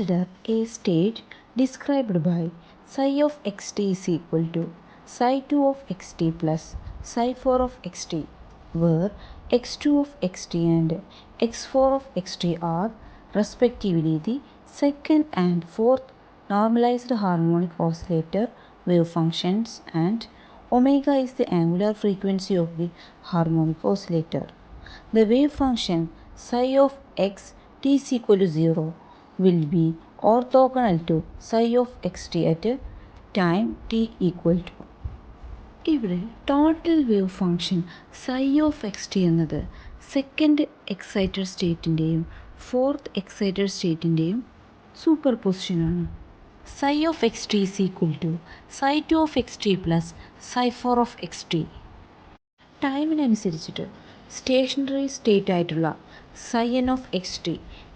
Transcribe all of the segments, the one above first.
Consider a state described by psi of xt is equal to psi2 of xt plus psi4 of xt, where x2 of xt and x4 of xt are respectively the second and fourth normalized harmonic oscillator wave functions and omega is the angular frequency of the harmonic oscillator. The wave function psi of x t is equal to 0 will be orthogonal to psi of xt at time t equal to. ഇവിടെ total wave function psi of X t എന്നത് second excited സ്റ്റേറ്റിൻ്റെയും fourth excited സ്റ്റേറ്റിൻ്റെയും സൂപ്പർ പൊസിഷനാണ്. psi of X T is equal to psi2 of X t plus psi4 of X t. ടൈമിനനുസരിച്ചിട്ട് stationary state ആയിട്ടുള്ള psi n of X t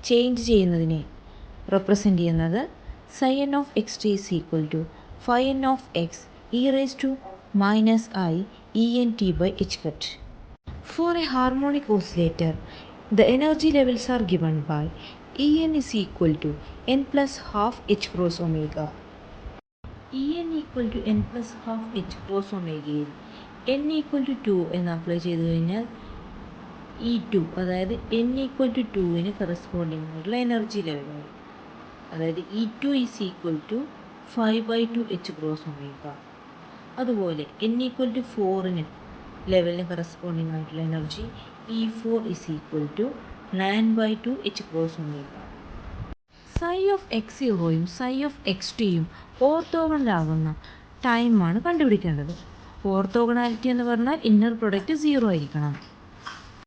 change ചെയ്യുന്നതിനെ represent ചെയ്യുന്നത് psi n of X T is equal to phi n of x e raised to minus I e n t by h hat. For a harmonic oscillator, the energy levels are given by E n is equal to n plus half h cross omega. E n equal to n plus half h cross omega യിൽ n equal to 2 എന്ന് apply ചെയ്ത് കഴിഞ്ഞാൽ E2 അതായത് n equal to 2ന് corresponding ആയിട്ടുള്ള energy ലെവലാണ്. അതായത് E2 is equal to 5/2 h cross omega. അതുപോലെ n ഈക്വൽ ടു 4ന് ലെവലിന് കറസ്പോണ്ടിങ് ആയിട്ടുള്ള energy E4 is equal to 9/2 h cross omega. psi of x സീറോയും psi ഓഫ് എക്സ് ടിയും ഓർത്തോഗണലാകുന്ന ടൈമാണ് കണ്ടുപിടിക്കേണ്ടത്. ഓർത്തോഗണാലിറ്റി എന്ന് പറഞ്ഞാൽ ഇന്നർ പ്രൊഡക്റ്റ് 0 ആയിരിക്കണം.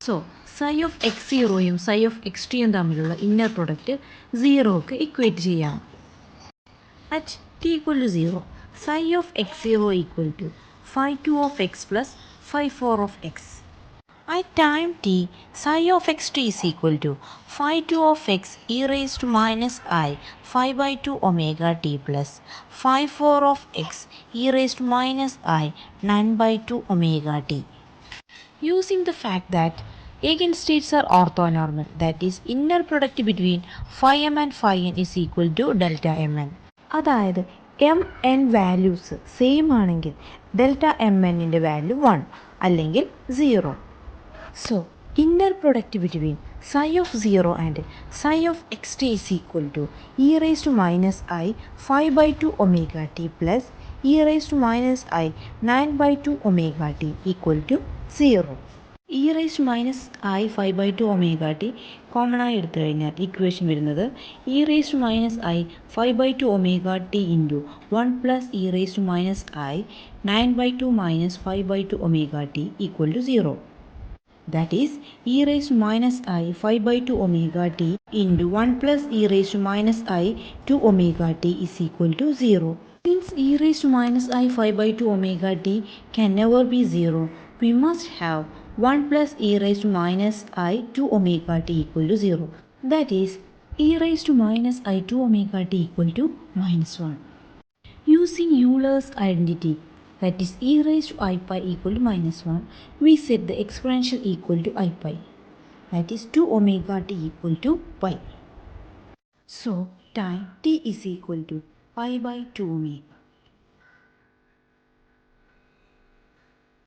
സോ psi ഓഫ് എക്സ് സീറോയും psi ഓഫ് എക്സ് ടിയും തമ്മിലുള്ള ഇന്നർ പ്രൊഡക്റ്റ് 0ക്ക് ഇക്വേറ്റ് ചെയ്യാം. At t equal to 0 psi of x0 equal to phi2 of x plus phi4 of x. At time t, psi of xt is equal to phi2 of x e raised to minus I 5/2 omega t plus phi4 of x e raised to minus I 9/2 omega t. Using the fact that eigenstates are orthonormal, that is inner product between phi m and phi n is equal to delta mn. അതായത് M N values same ആണെങ്കിൽ delta M എന്നിൻ്റെ value 1 അല്ലെങ്കിൽ 0. So inner product between psi of 0 and psi of X T is equal to E raise to minus I 5/2 omega T plus E raise to minus I 9/2 omega T equal to 0. E raise to minus I 5/2 omega T common ആയി എടുത്തു കഴിഞ്ഞാൽ equation വരുന്നത് E raise to minus I 5/2 omega T into 1 plus E raise to minus I 9/2 minus 5/2 omega T equal to 0. That is E raise to minus I 5/2 omega T into 1 plus E raise to minus I 2 omega T is equal to 0. Since e raised to minus I 5/2 omega t can never be 0, we must have 1 plus e raised to minus I 2 omega t equal to 0. That is, e raised to minus I 2 omega t equal to minus 1. Using Euler's identity, that is e raised to I pi equal to minus 1, we set the exponential equal to I pi. That is 2 omega t equal to pi. So, time t is equal to pi by 2 omega.